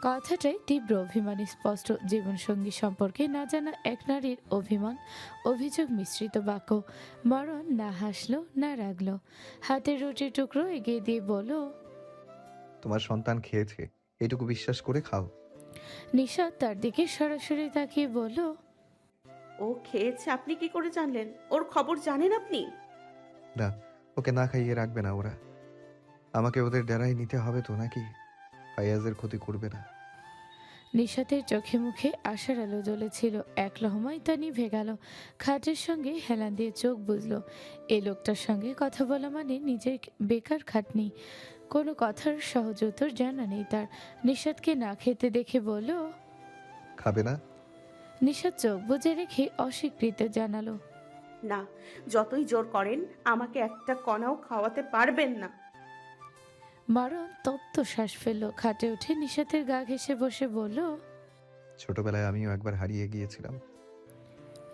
কথাটাই তীব্র অভিমান স্পষ্ট। জীবনসঙ্গী সম্পর্কে না জানা এক নারীর অভিমান, অভিযোগ মিশ্রিত বাক্য। মরণ না হাসলো না রাগলো, হাতের রুটির টুকরো এগিয়ে দিয়ে বলল। তোমার সন্তান খেয়েছে, এইটুকু বিশ্বাস করে খাও। নিশাত তার দিকে সরাসরি তাকিয়ে বলল। ও খেয়েছে আপনি কি করে জানলেন? ওর খবর জানেন আপনি? না, ওকে না খাইয়ে রাখবে না ওরা। আমাকে ওদের ডেরায় নিতে হবে তো নাকি? ফাইয়াজের ক্ষতি করবে না। নিশাতের চোখে মুখে আশার আলো জ্বলেছিল, এক লহমায় তা নিভে গেল। খাটের সঙ্গে হেলান দিয়ে চোখ বুঝল, এই লোকটার সঙ্গে কথা বলা মানে নিজের বেকার খাটনি। কোনো কথার সহজ উত্তর জানা নেই তার। নিশাতকে না খেতে দেখে বলল। খাবে না? নিশাত চোখ বুজে রেখে অস্বীকৃত জানালো। না, যতই জোর করেন আমাকে একটা কণাও খাওয়াতে পারবেন না। মারণ তপ্ত শ্বাস ফেলল, খাটে উঠে নিশাতের গা ঘেঁষে বসে বলল। ছোটবেলায় আমিও একবার হারিয়ে গিয়েছিলাম।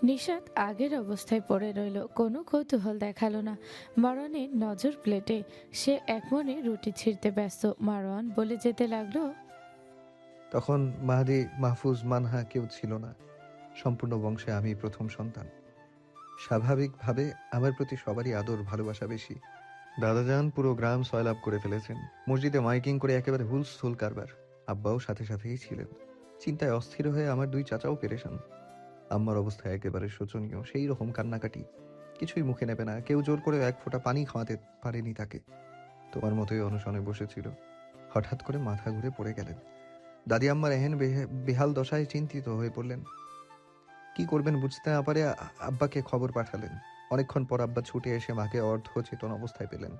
নিশাত আগের অবস্থায় পড়ে রইল, কোনো কৌতূহল দেখালো না। মারওয়ানের নজর প্লেটে, সে একমনে রুটি ছিঁড়তে ব্যস্ত। মারওয়ান বলে যেতে লাগলো। তখন মাহাদি, মাহফুজ, মানহা কেউ ছিল না। সম্পূর্ণ বংশে আমি প্রথম সন্তান। স্বাভাবিকভাবে আমার প্রতি সবারই আদর ভালোবাসা বেশি। দাদাজান পুরো গ্রাম সয়লাভ করে ফেলেছেন। মসজিদে মাইকিং করে একেবারে হুলস্থুল কারবার। আব্বাও সাথে সাথেই ছিলেন। চিন্তায় অস্থির হয়ে আমার দুই চাচাও পেরেশান। আম্মার অবস্থা একেবারে শোচনীয়, সেই রকম কান্নাকাটি। কিছুই মুখে নেবে না, কেউ জোর করে এক ফোঁটা পানি খাওয়াতে পারেনি তাকে। তোমার মতোই অনশনে বসেছিল। হঠাৎ করে মাথা ঘুরে পড়ে গেলেন। দাদি আম্মার এহেন বেহাল দশায় চিন্তিত হয়ে পড়লেন। কি করবেন বুঝতে না পারে আব্বাকে খবর পাঠালেন। অনেকক্ষণ পর আব্বা ছুটে এসে মাকে অর্ধ চেতন অবস্থায় পেলেন।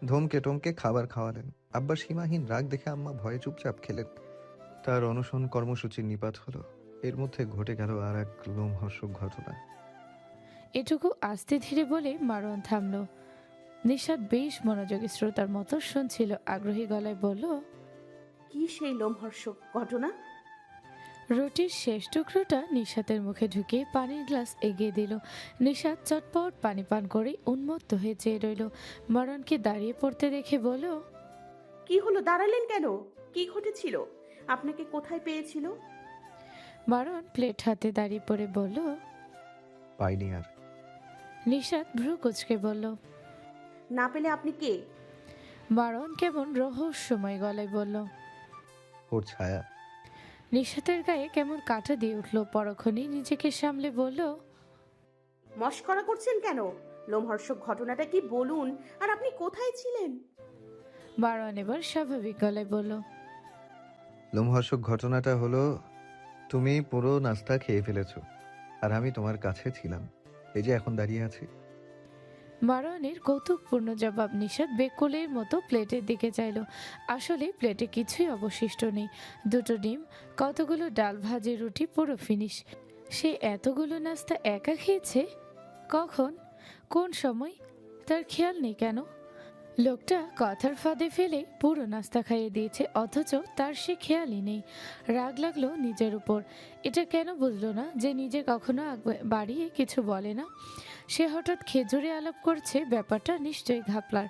ধমকে টমকে খাবার খাওয়ালেন। আব্বার সীমাহীন রাগ দেখে আম্মা ভয়ে চুপচাপ খেলেন। তার অনশন কর্মসূচির নিপাত হলো। এর মধ্যে ঘটে গেল আর এক লোমহর্ষক ঘটনা। এটুকু আস্তে ধীরে বলে মারওয়ান থামল। নিশাত বেশ মনোযোগী শ্রোতার মতো শুনছিল, আগ্রহী গলায় বলল। কি সেই লোমহর্ষক ঘটনা? রুটির শেষ টুকরোটা নিশাতের মুখে ঢুকিয়ে পানির গ্লাস এগিয়ে দিল। নিশাত চটপট পানি পান করে উন্মত্ত হয়ে চেয়ে রইল। মারওয়ানকে দাঁড়িয়ে পড়তে দেখে বলল। কি হলো, দাঁড়ালেন কেন? কি ঘটেছিল? আপনাকে কোথায় পেয়েছিল? মারওয়ান প্লেট হাতে দাঁড়িয়ে পড়ে বলল। পাইনি আর। নিশাত ভ্রু কুঁচকে বলল। না পেলে আপনি কে? মারওয়ান কেমন রহস্যময় গলায় বলল। ওর ছায়া। নিশাতের গায়ে কেমন কাঁটা দিয়ে উঠল, পরক্ষণেই নিজেকে সামলে বলল। মশকরা করছেন কেন? লোমহর্ষক ঘটনাটা কি বলুন। আর আপনি কোথায় ছিলেন? মারওয়ান এবার স্বাভাবিক গলায় বলল। লোমহর্ষক ঘটনাটা হলো, তুমি পুরো নাস্তা খেয়ে ফেলেছো আর আমি তোমার কাছে ছিলাম। এই যে এখন দাঁড়িয়ে আছি। মারওয়ানের কৌতুকপূর্ণ জবাব। নিশাত বেকুলের মতো প্লেটের দিকে চাইল। আসলে প্লেটে কিছুই অবশিষ্ট নেই। দুটো ডিম, কতগুলো ডাল, ভাজি, রুটি, পুরো ফিনিশ। সে এতগুলো নাস্তা একা খেয়েছে? কখন, কোন সময়, তার খেয়াল নেই কেন? লোকটা কথার ফাঁদে ফেলে পুরো নাস্তা খাইয়ে দিয়েছে, অথচ তার সে খেয়ালই নেই। রাগ লাগলো নিজের উপর। এটা কেন বুঝলো না যে নিজে কখনো বাড়িয়ে কিছু বলে না? সে হঠাৎ খেজুরে আলাপ করছে, ব্যাপারটা নিশ্চয়ই ঘাপলার।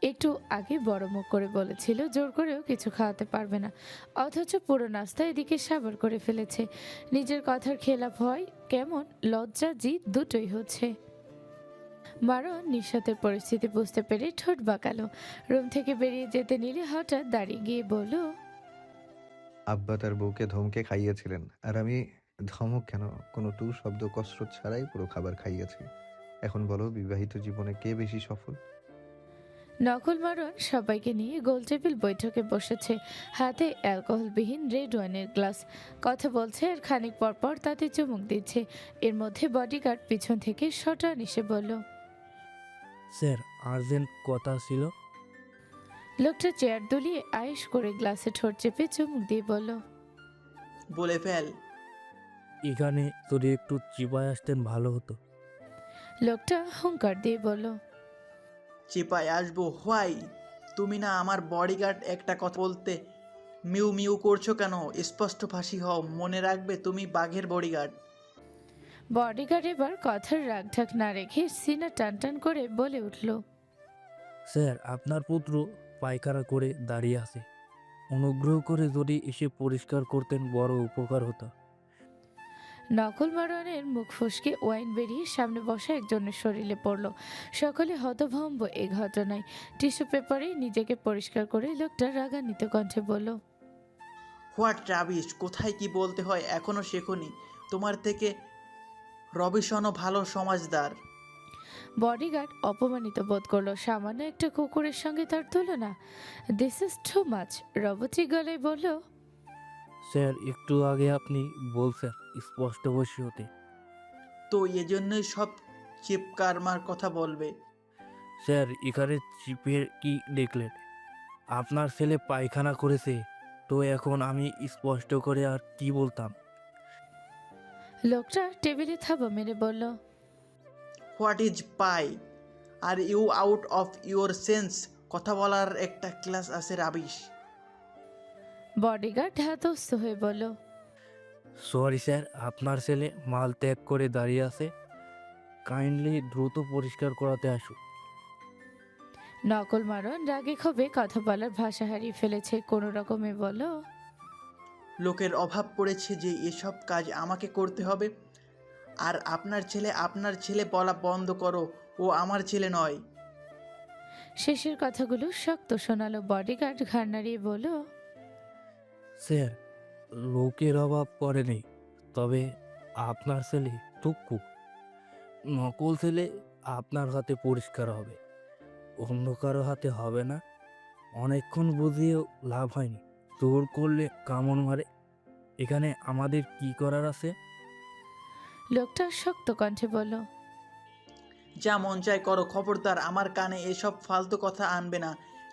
একটু আগে বড় মুখ করে বলেছিল জোর করেও কিছু খাওয়াতে পারবে না, অথচ পুরো নাস্তা এদিকে সাবার করে ফেলেছে। নিজের কথার খেলাপ হয় কেমন, লজ্জা জিদ দুটোই হচ্ছে। মারওয়ান নিশাতের পরিস্থিতি বুঝতে পেরে ঠোঁট বাঁকালো। রুম থেকে বেরিয়ে যেতে নিলে হঠাৎ দাঁড়িয়ে গিয়ে বলল। আব্বা তার বউকে ধমকে খাইয়েছিলেন আর আমি ধমক কেন, কোনো টু শব্দ কসরত ছাড়াই পুরো খাবার খাইয়েছি। এখন বলো, বিবাহিত জীবনে কে বেশি সফল? নকল মারওয়ান সবাইকে নিয়ে গোল টেবিল বৈঠকে বসেছে, হাতে অ্যালকোহলবিহীন রেড ওয়াইনের গ্লাস। কথা বলছে আর খানিক পর পর তাতে চুমুক দিচ্ছে। এর মধ্যে বডিগার্ড পিছন থেকে শটান এসে বলল। স্যার, আর্জেন্ট কথা ছিল। লোকটা চেয়ার দুলিয়ে আয়েশ করে গ্লাসে ঠোঁট চেপে চুমুক দিয়ে বলল। বলে ফেল। এখানে যদি একটু চিপায় আসতেন ভালো হতো। লোকটা হুঙ্কার দিয়ে বলল। চিপায় আসবো হোয়াই? তুমি না আমার বডিগার্ড? একটা কথা বলতে মিউ মিউ করছো কেন? স্পষ্ট ফাঁসি হও, মনে রাখবে তুমি বাঘের বডিগার্ড। বডিগার্ড এবার কথার রাগঢাক না রেখে সিনা টান টান করে বলে উঠল। স্যার, আপনার পুত্র পায়খানা করে দাঁড়িয়ে আছে, অনুগ্রহ করে যদি এসে পরিষ্কার করতেন বড় উপকার হতো। নকল মারোয়ানের মুখ ফসকে ওয়াইন বেরিয়ে সামনে বসা একজনের শরীরে পড়ল। সকলে হতভম্ব এই ঘটনায়। টিস্যু পেপারে নিজেকে পরিষ্কার করে লোকটা রাগান্বিত কণ্ঠে বলল, হোয়াট রাবিশ, কোথায় কি বলতে হয় এখনো শেখোনি। তোমার থেকে রবিশনও ভালো সমাজদার। বডিগার্ড অপমানিত বোধ করলো। সামান্য একটা কুকুরের সঙ্গে তার তুলনা। This is too much. Robotic গলায় বলল, স্যার, একটু আগে আপনি বলছেন স্পষ্টভাষী হতে। তো এজন্যই সব চিপকারমার কথা বলবে। স্যার, এখানে চিপের কি দেখলেন? আপনার ছেলে পায়খানা করেছে, তো এখন আমি স্পষ্ট করে আর কি বলতাম? লোকটা টেবিলে থাবা মেরে বলল, what is pie? Are you out of your sense? কথা বলার একটা ক্লাস আছে রাবিশ। বডিগার্ড ধাতস্থ হয়ে বলল, সরি স্যার, আপনার ছেলে মাল ত্যাগ করে দাঁড়িয়ে আছে। কাইন্ডলি দ্রুত পরিষ্কার করাতে আসুন। নকল মারণ রাগে ক্ষোভে কথা বলার ভাষা হারিয়ে ফেলেছে। কোনো রকমে বলল, লোকের অভাব পড়েছে যে এসব কাজ আমাকে করতে হবে। আর আপনার ছেলে বলা বন্ধ করো, ও আমার ছেলে নয়। শেষের কথাগুলো শক্ত শোনালো। বডিগার্ড ঘাড় নাড়িয়ে বলল, স্যার, লোকের অভাব পড়েনি, তবে আপনার ছেলে টুকু। নকল ছেলে আপনার হাতে পরিষ্কার হবে, অন্য কারো হাতে হবে না। অনেকক্ষণ বুঝিয়েও লাভ হয়নি। জোর করলে কামড় মারে। এখানে আমাদের কি করার আছে? লোকটা শক্ত কণ্ঠে বলল, যা মন চায় করো, খবরদার আমার কানে এসব ফালতু কথা আনবে না।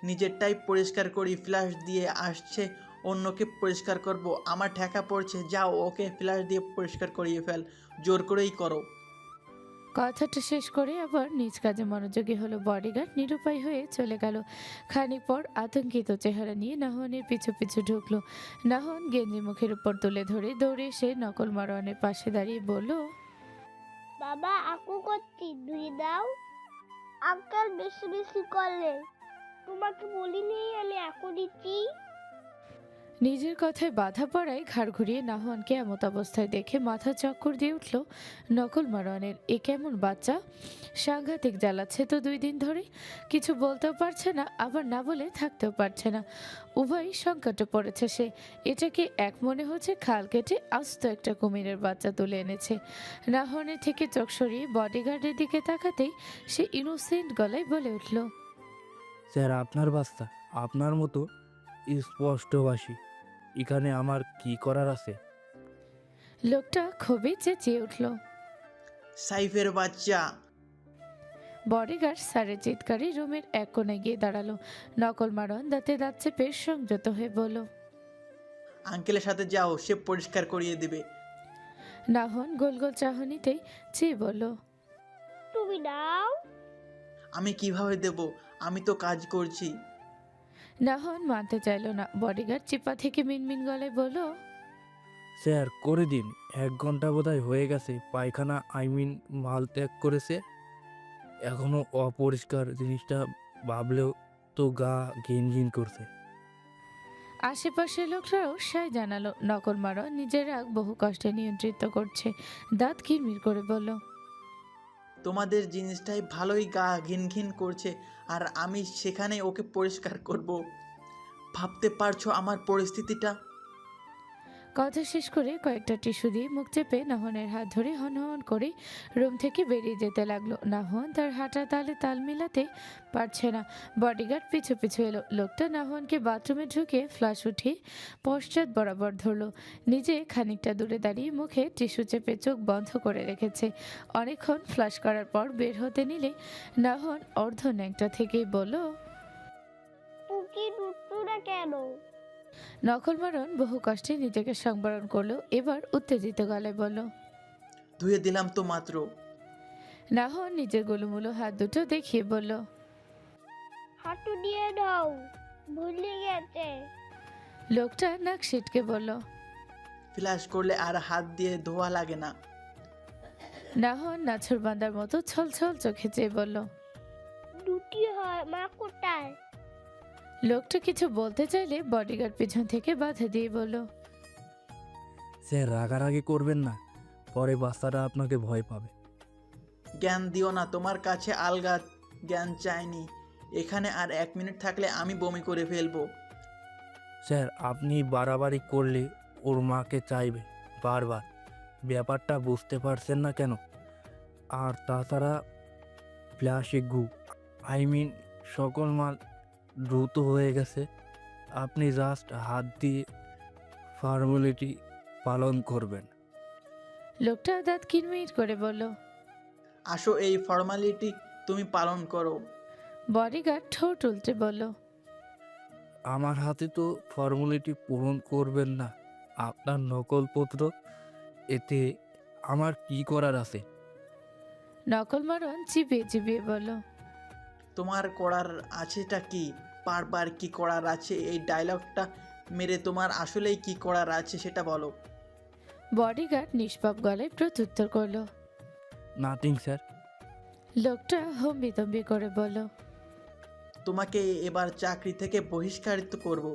নিজেরটাই পরিষ্কার করি, ফ্ল্যাশ দিয়ে আসছে অন্যকে পরিষ্কার করব, আমার ঠেকা পড়ছে। যাও, ওকে ফ্ল্যাশ দিয়ে পরিষ্কার করিয়ে ফেল, জোর করেই করো। কথাটা শেষ করে আবার নিজ কাজে মনোযোগী হলো। বডিগার্ড নিরুপায় হয়ে চলে গেল। খানিক পর আতঙ্কিত চেহারা নিয়ে নাহনের পিছু পিছু ঢুকলো। নাহন গেঞ্জি মুখের উপর তুলে ধরে দৌড়ে এসে নকল মারোয়ানের পাশে দাঁড়িয়ে বলল, বাবা আকু করছি দুই দাও। আঙ্কেল বেশি বেশি করলে তোমাকে বলিনি আমি আকু দিচ্ছি। নিজের কথায় বাধা পড়ায় ঘাড় ঘুরিয়ে নাহনকে এমত অবস্থায় দেখে মাথা চক্কর দিয়ে উঠল নকল মারোয়ানের। এ কেমন বাচ্চা! সাংঘাতিক জ্বালাচ্ছে তো 2 দিন ধরে। কিছু বলতেও পারছে না, আবার না বলে থাকতেও পারছে না। উভয়ই সংকটে পড়েছে সে। এটাকে এক মনে হচ্ছে খাল কেটে আস্ত একটা কুমিরের বাচ্চা তুলে এনেছে। নাহনের থেকে চোখ সরিয়ে বডিগার্ডের দিকে তাকাতেই সে ইনোসেন্ট গলায় বলে উঠল, স্যার, আপনার বাচ্চা আপনার মতো স্পষ্টভাষী। এখানে আমার কি করার আছে? লোকটা ক্ষোভে চেঁচিয়ে উঠল। সাইফের বাচ্চা। বডিগার্ড স্যারের চিৎকারে রুমের এক কোণে গিয়ে দাঁড়ালো। নকল মারণ দাঁতে দাঁত চেপে সংযত হয়ে বলল, আঙ্কেলের সাথে যাও, সে পরিষ্কার করিয়ে দেবে। নাহন গোল গোল চাহনিতেই চেয়ে বলল, তুমি দাও। আমি কিভাবে দেব? আমি তো কাজ করছি। নাহন মানতে চাইল না। বডিগার্ড চিপা থেকে মিনমিন গলায় বলল, স্যার, করে দিন। 1 ঘন্টা বোধহয় হয়ে গেছে পায়খানা মাল ত্যাগ করেছে। এখনো অপরিষ্কার। জিনিসটা ভাবলেও তো গা ঘিনঘিন করছে। আশেপাশের লোকরাও সায় জানালো। নকল মারণ নিজের রাগ বহু কষ্টে নিয়ন্ত্রিত করছে। দাঁত কিরমির করে বলল, তোমাদের জিনিসটাই ভালোই গা ঘিন করছে, আর আমি সেখানে ওকে পরিষ্কার করব। ভাবতে পারছো আমার পরিস্থিতিটা? কথা শেষ করে কয়েকটা টিস্যু দিয়ে মুখ চেপে নাহনের হাত ধরে হনহন করে রুম থেকে বেরিয়ে যেতে লাগলো। নাহন তার হাঁটা তালে তাল মিলাতে পারছে না। বডিগার্ড পিছু পিছু এলো। লোকটা নাহনকে বাথরুমে ঢুকে ফ্লাশ উঠিয়ে পশ্চাৎ বরাবর ধরলো। নিজে খানিকটা দূরে দাঁড়িয়ে মুখে টিস্যু চেপে চোখ বন্ধ করে রেখেছে। অনেকক্ষণ ফ্লাশ করার পর বের হতে নিলে নাহন অর্ধ ন্যাংটা থেকেই বলল, পুকি দুট্টু না কেন? নকল মারণ বহু কষ্টে নিজেকে সংবরণ করলো। এবার উত্তেজিত গলায় বলল, ধুয়ে দিলাম তো মাত্র। নাহন নিজের গোলুমুলো হাত দুটো দেখিয়ে বলল, হাঁটু দিয়ে দাও, ভুলে গেছে। লোকটা নাক সিটকে বলল। ফ্ল্যাশ করলে আর হাত দিয়ে ধোয়া লাগে না। নাহন নাছর বান্দার মতো ছল ছল চোখে চেয়ে বলল, দুটি হয়, মা কোথায়? লোকটা কিছু বলতে চাইলে বডিগার্ড পিছন থেকে বাধা দিয়ে বলল, স্যার রাগারাগি করবেন না, পরে বাচ্চাটা আপনাকে ভয় পাবে। জ্ঞান দিও না, তোমার কাছে আলগা জ্ঞান চাইনি। এখানে আর 1 মিনিট থাকলে আমি বমি করে ফেলবো। স্যার আপনি বাড়াবাড়ি করলে ওর মাকে চাইবে বারবার, ব্যাপারটা বুঝতে পারছেন না কেন? আর তাছাড়া ফ্ল্যাশে গু, সকল মাল দ্রুত হয়ে গেছে, আপনি জাস্ট হাত দিয়ে ফর্মালিটি পালন করবেন। লোকটা দাঁত কিরমির করে বলল। আসো, এই ফর্মালিটি তুমি পালন করো। বডিগার্ড ঠোঁট উল্টে বলল, আমার হাতে তো ফর্মালিটি পূরণ করবেন না, আপনার নকলপত্র, এতে আমার কি করার আছে? নকল মারণ চিবিয়ে চিবিয়ে বলল, তোমার করার আছেটা কি? বারবার কি করার আছে এই ডায়লগটা মেরে তোমার আসলেই কি করার আছে সেটা বলো। বডিগার্ড নিষ্পাপ গলায় প্রত্যুত্তর করলো। Nothing sir. লোকটা হম্বিতম্বি করে বলল, তোমাকে এবার চাকরি থেকে বহিষ্কারিত করব।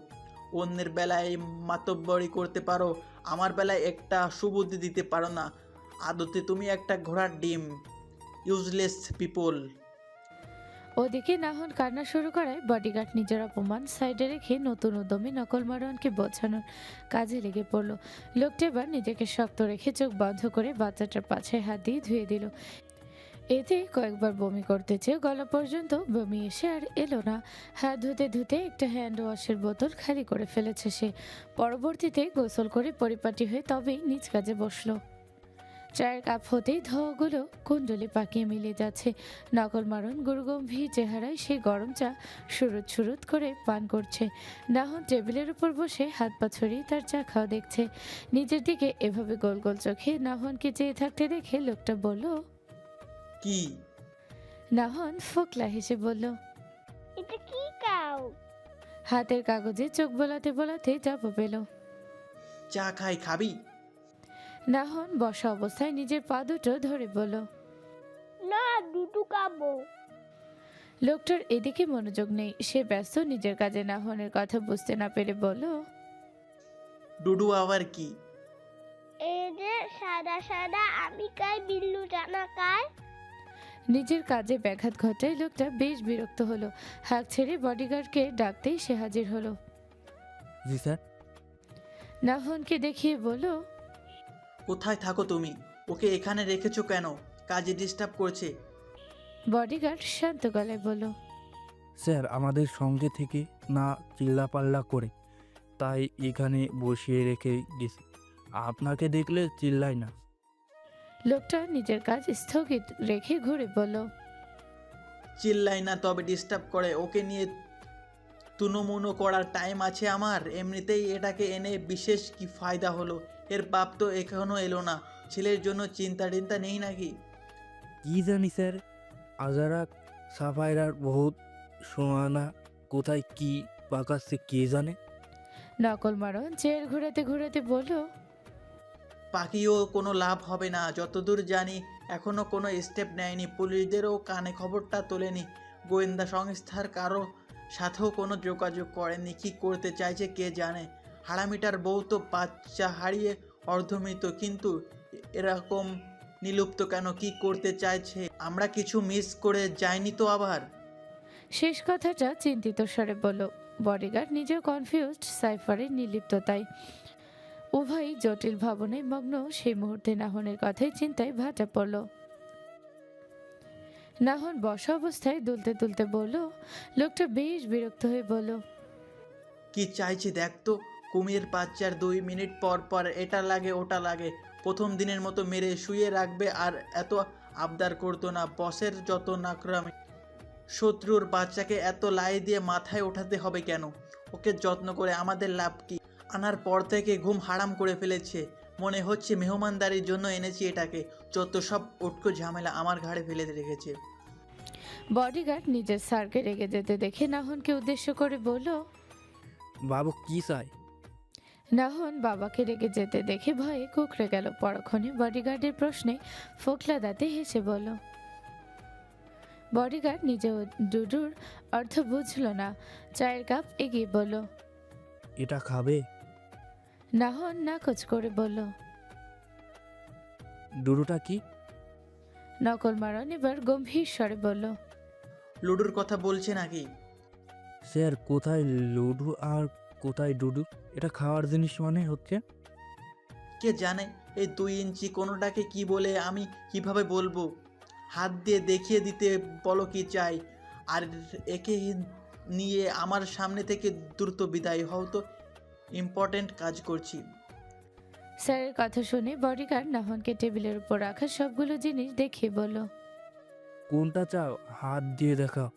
অন্যের বেলায় মাতব্বরি করতে পারো, আমার বেলায় একটা সুবুদ্ধি দিতে পারো না। আদতে তুমি একটা ঘোড়ার ডিম। Useless people. ওদিকে নাহন কান্না শুরু করায় বডিগার্ড নিজের অপমান সাইডে রেখে নতুন উদ্যমে নকল মারোয়ানকে বোঝানোর কাজে লেগে পড়লো। লোকটা এবার নিজেকে শক্ত রেখে চোখ বন্ধ করে বাচ্চাটার পাছে হাত দিয়ে ধুয়ে দিল। এতে কয়েকবার বমি করতে চেয়ে গলা পর্যন্ত বমি এসে আর এলো না। হাত ধুতে ধুতে একটা হ্যান্ড ওয়াশের বোতল খালি করে ফেলেছে সে। পরবর্তীতে গোসল করে পরিপাটি হয়ে তবেই নিজ কাজে বসলো। চায়ের কাপ হতেই ধোয়াগুলো কুণ্ডলি পাকিয়ে মিলিয়ে যাচ্ছে। নকল মারণ গুরুগম্ভীর চেহারায় সেই গরম চা সুরুত সুরুত করে পান করছে। নাহন টেবিলের উপর বসে হাত পা ছড়িয়ে তার চা খাওয়া দেখছে। নিজের দিকে এভাবে গোল গোল চোখে নাহনকে চেয়ে থাকতে দেখে লোকটা বলল, কি? নাহন ফোকলা হেসে বলল, এটা কি কাউ? হাতের কাগজে চোখ বোলাতে বোলাতে জবাব পেল। চা খাই, খাবি? নাহন বসা অবস্থায় নিজের পা দুটো ধরে বলল। না, দুটো খাবো। লোকটার এদিকে মনোযোগ নেই, সে ব্যস্ত নিজের কাজে। নাহনের কথা বুঝতে না পেরে বলল, ডুডু আবার কি? এই যে সাদা সাদা আমি কাই, বিল্লু জানা কায়। নিজের কাজে ব্যাঘাত ঘটায় লোকটা বেশ বিরক্ত হলো। হাঁক ছেড়ে বডিগার্ডকে ডাকতেই সে হাজির হলো। জি স্যার। নাহনকে দেখিয়ে বলল, কোথায় থাকো তুমি? ওকে এখানে রেখেছো কেন? কাজে ডিস্টার্ব করছে। বডিগার্ড শান্ত গলায় বলল, স্যার আমাদের সঙ্গে থেকে না চিল্লাপাল্লা করে, তাই এখানে বসিয়ে রেখে গেছি, আপনাকে দেখলে চিল্লাই না। লোকটা নিজের কাজ স্থগিত রেখে ঘুরে বলল, চিল্লাই না তবে ডিস্টার্ব করে। ওকে নিয়ে তুনোমুনো করার টাইম আছে আমার? এমনিতেই এটাকে এনে বিশেষ কি ফায়দা হলো? এর বাপ তো এখনো এলো না। ছেলের জন্য চিন্তা টিন্তা নেই নাকি? কি জানি স্যার, আজারাক সাফাইরার বহুত সোয়ানা কোথায় কি পাকাচ্ছে কে জানে। নকল মারণ চেয়ার ঘোরাতে ঘোরাতে বলল, পাকিও কোনো লাভ হবে না। যতদূর জানি এখনো কোনো স্টেপ নেয়নি, পুলিশদেরও কানে খবরটা তোলেনি, গোয়েন্দা সংস্থার কারো সাথেও কোনো যোগাযোগ করেনি। কি করতে চাইছে কে জানে। হারামিটার বউ তো বাচ্চা হারিয়ে অর্ধমৃত, কিন্তু এরকম নিলুপ্ত কেন? কি করতে চাইছে? আমরা কিছু মিস করে যাইনি তো আবার? শেষ কথাটা চিন্তিত স্বরে বলল। বডিগার্ড নিজেও কনফিউজড সাইফারের নির্লিপ্ততায়। উভয়ই জটিল ভাবনায় মগ্ন। সেই মুহূর্তে নাহনের কথাই চিন্তায় ভাটা পড়ল। নাহন বসা অবস্থায় দুলতে দুলতে বলল। লোকটা বেশ বিরক্ত হয়ে বলল, কি চাইছে দেখ তো। কুমির বাচ্চার 2 মিনিট পর পর এটা লাগে ওটা লাগে। প্রথম দিনের মতো মেরে শুয়ে রাখবে আর এত আবদার করতো না। বসের যত নাকরামি। শত্রুর বাচ্চাকে এত লাই দিয়ে মাথায় ওঠাতে হবে কেন? ওকে যত্ন করে আমাদের লাভ কি? আনার পর থেকে ঘুম হারাম করে ফেলেছে। মনে হচ্ছে মেহমানদারির জন্য এনেছি এটাকে। যত সব উটকো ঝামেলা আমার ঘাড়ে ফেলে রেখেছে। বডিগার্ড নিজের স্যারকে রেগে যেতে দেখে নাহনকে উদ্দেশ্য করে বলল। বাবু কি চাই? নাহন বাবাকে রেগে যেতে দেখে ভয়ে কুঁকড়ে গেল। পরক্ষণে বডিগার্ডের প্রশ্নে ফোকলা দাঁতে হেসে বলল। বডিগার্ড নিজেও ডুডুর অর্থ বুঝল না। চায়ের কাপ এগিয়ে বলল। এটা খাবে? নাহন নাকচ করে বলল। ডুডুটা কি? নকল মারণ এবার গম্ভীর স্বরে বলল। লুডুর কথা বলছে নাকি? স্যার, কোথায় লুডু আর কোথায় ডুডু? এটা খাওয়ার জিনিস মানে হচ্ছে? কে জানে এই 2 ইঞ্চি কোনোটাকে কি বলে আমি কিভাবে বলবো? হাত দিয়ে দেখিয়ে দিতে বলো কি চাই। আর একে নিয়ে আমার সামনে থেকে দ্রুত বিদায় হও তো, ইম্পর্ট্যান্ট কাজ করছি। স্যারের কথা শুনে বডিগার্ড নাহনকে টেবিলের উপর রাখা সবগুলো জিনিস দেখিয়ে বলল। কোনটা চাও? হাত দিয়ে দেখাও।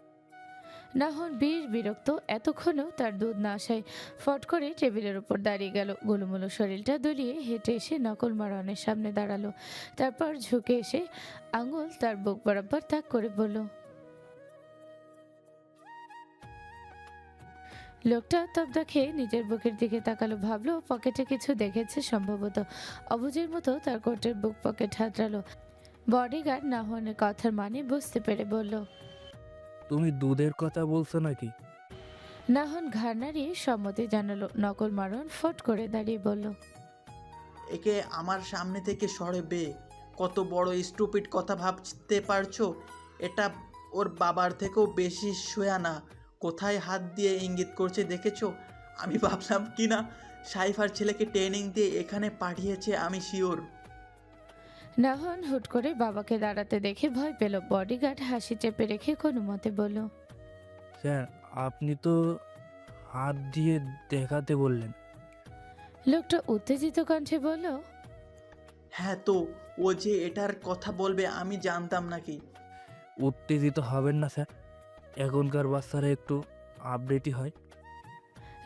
নাহন বেশ বিরক্ত। এতক্ষণও তার দুধ না আসায় ফট করে টেবিলের উপর দাঁড়িয়ে গেল। গোলুমোলু শরীরটা দুলিয়ে হেঁটে এসে নকল মারণের সামনে দাঁড়ালো। তারপর ঝুঁকে এসে আঙুল তার বুক বরাবর তাক করে বলল। লোকটা তবদা খেয়ে নিজের বুকের দিকে তাকালো, ভাবলো পকেটে কিছু দেখেছে সম্ভবত। অবুঝের মতো তার কোটের বুক পকেট হাতড়ালো। বডিগার্ড নাহনের কথার মানে বুঝতে পেরে বলল। তুমি দুধের কথা বলছো নাকি? নাহন ঘাড় নাড়িয়ে সম্মতি জানালো। নকল মারণ ফট করে দাঁড়িয়ে বলল। একে আমার সামনে থেকে সরবে। কত বড় স্টুপিড কথা ভাবতে পারছো? এটা ওর বাবার থেকেও বেশি সোয়ানা। কোথায় হাত দিয়ে ইঙ্গিত করছে দেখেছো? আমি ভাবলাম কি না সাইফার ছেলেকে ট্রেনিং দিয়ে এখানে পাঠিয়েছে, আমি শিওর। নাহন হুট করে বাবাকে দাঁড়াতে দেখে ভয় পেল। বডিগার্ড হাসি চেপে রেখে কোনো মতে বলল। স্যার, আপনি তো হাত দিয়ে দেখাতে বললেন। লোকটা উত্তেজিত কণ্ঠে বলল। হ্যাঁ তো, ও যে এটার কথা বলবে আমি জানতাম নাকি? উত্তেজিত হবেন না স্যার, এখনকার বাচ্চারা একটু আপডেটই হয়।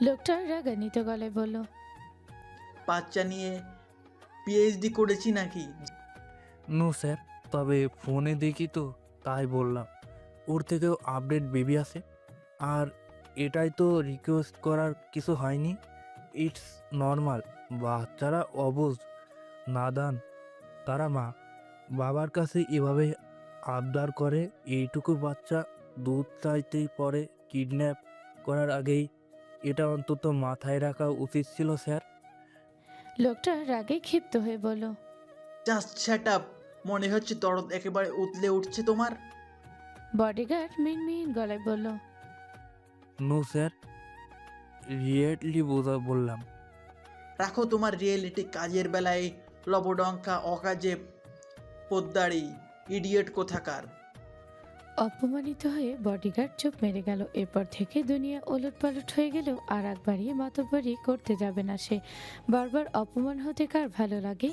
লোকটা রাগান্বিত গলায় বলল। বাচ্চা নিয়ে পিএইচডি করেছি নাকি? নো স্যার, তবে ফোনে দেখি তো তাই বললাম। ওর থেকেও আপডেট বেবি আছে। আর এটাই তো রিকোয়েস্ট করার কিছু হয়নি। It's normal. বাচ্চারা অবুঝ, নাদান। তারা মা বাবার কাছে এভাবে আবদার করে। এইটুকু বাচ্চা দুধ চাইতেই পরে কিডন্যাপ করার আগেই এটা অন্তত মাথায় রাখা উচিত ছিল স্যার। লোকটা রাগে ক্ষিপ্ত হয়ে বলল। Just shut up. মনে হচ্ছে দরদ একেবারে উতলে উঠছে তোমার। বডিগার্ড মিনমিন গলায় বলল। নো স্যার, রিয়েটলি বললাম। রাখো তোমার রিয়েলিটি। কাজের বেলায় লবডঙ্কা, অকাজে পোদ্দারি, ইডিয়েট কোথাকার। অপমানিত হয়ে বডিগার্ড চুপ মেরে গেল। এরপর থেকে দুনিয়া ওলটপালট হয়ে গেলেও আর এক বাড়িয়ে মাতব্বরি করতে যাবে না সে। বারবার অপমান হতে কার ভালো লাগে?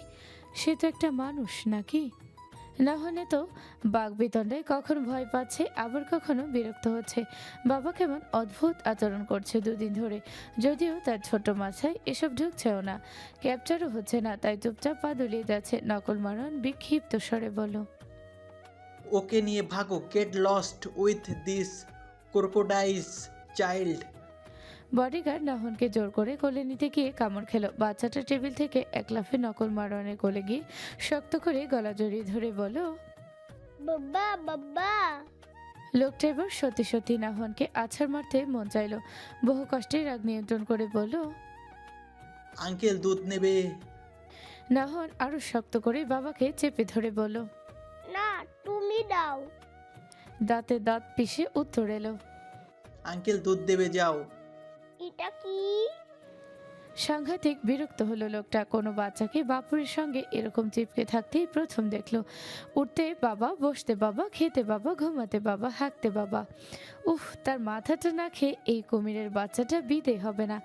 সে তো একটা মানুষ নাকি? না হলে তো বাকবিতণ্ডায় কখনো ভয় পাচ্ছে, আবার কখনো বিরক্ত হচ্ছে। বাবা কেমন অদ্ভুত আচরণ করছে দুদিন ধরে। যদিও তার ছোট মাথায় এসব ঢুকছেও না, ক্যাপচারও হচ্ছে না, তাই চুপচাপ পা দুলিয়ে যাচ্ছে। নকল মারণ বিক্ষিপ্ত স্বরে বলল। ওকে নিয়ে ভাগো। Get lost with this crocodiles child. Bodyguard নাহনকে জোর করে কোলে নিতে গিয়ে কামড় খেলো। বাচ্চাটা টেবিল থেকে এক লাফে নকল মারণের কোলে গিয়ে শক্ত করে গলা জড়িয়ে ধরে বলো। বাবা বাবা। লোকটা এবার সত্যি সত্যি নাহনকে আছাড় মারতে মন চাইলো। বহু কষ্টে রাগ নিয়ন্ত্রণ করে বলল। আঙ্কেল দুধ নেবে? নাহন আরো শক্ত করে বাবাকে চেপে ধরে বলল। না, তুমি দাও। দাঁতে দাঁত পিষে উত্তর এলো। আঙ্কেল দুধ দেবে, যাও। এটা কি? সাংঘাতিক বিরক্ত হলো লোকটা। কোনো বাচ্চাকে বাপুরের সঙ্গে এরকম চিপকে থাকতেই প্রথম দেখলো। উঠতে বাবা, বসতে বাবা, খেতে বাবা, ঘুমাতে বাবা, হাঁকতে বাবা। উফ, তার মাথাটা না খেয়ে এই কুমিরের বাচ্চাটা বিদে হবে না।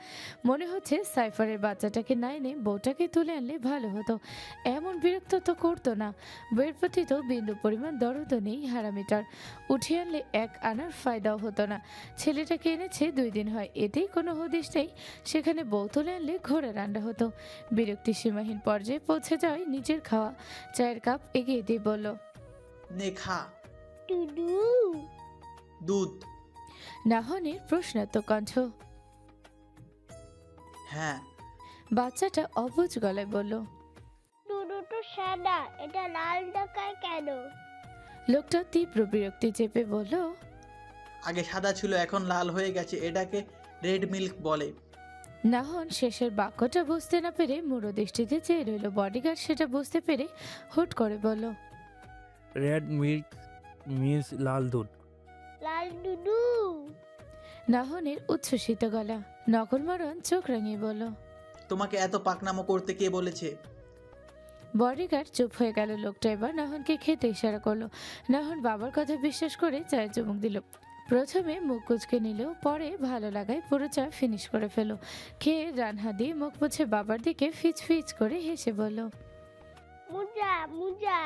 মনে হচ্ছে সাইফারের বাচ্চাটাকে না এনে বউটাকে তুলে আনলে ভালো হতো। এমন বিরক্ত তো করতো না। বইয়ের প্রতি তো বিন্দু পরিমাণ দরদও নেই হারামিটার। উঠিয়ে আনলে এক আনার ফায়দাও হতো না। ছেলেটাকে এনেছে 2 দিন হয়, এতেই কোনো হদিশ নেই। সেখানে বউ তুলে আনলে ঘোড়া রান্না হতো। বিরক্তি সীমাহীন পর্যায়ে পৌঁছে যাওয়ায় নিজের খাওয়া চায়ের কাপ এগিয়ে দিয়ে বলল। নে খা টুডু। দুধ। নাহনের প্রশ্নাত্মক কণ্ঠ। হ্যাঁ। বাচ্চাটা অবুঝ গলায় বলল। টুডু তো সাদা, এটা লাল দেখায় কেন? লোকটা তীব্র বিরক্তি চেপে বলল, আগে সাদা ছিল এখন লাল হয়ে গেছে, এটাকে রেড মিল্ক বলে। নাহন শেষের বাক্যটা বুঝতে না পেরে মুড়ো দৃষ্টিতে চেয়ে রইল। বডিগার্ড সেটা বুঝতে পেরে হুট করে বলল, রেড মিল্ক মিন্স লাল দুধ। লাল দুদু। নাহনের উচ্ছ্বসিত গলা। নকল মারণ চোখ রাঙিয়ে বলল। তোমাকে এত পাকনামো করতে কে বলেছে? বডিগার্ড চুপ হয়ে গেল। লোকটা এবার নাহনকে খেতে ইশারা করলো। নাহন বাবার কথা বিশ্বাস করে চায়ের চুমুক দিল। প্রথমে মুখ কুচকে নিলেও পরে ভালো লাগায় পুরো চা ফিনিশ করে ফেলো। খেয়ে রানহা দিয়ে মুখ মুছে বাবার দিকে ফিচ ফিচ করে হেসে বলল, মুজা মুজা।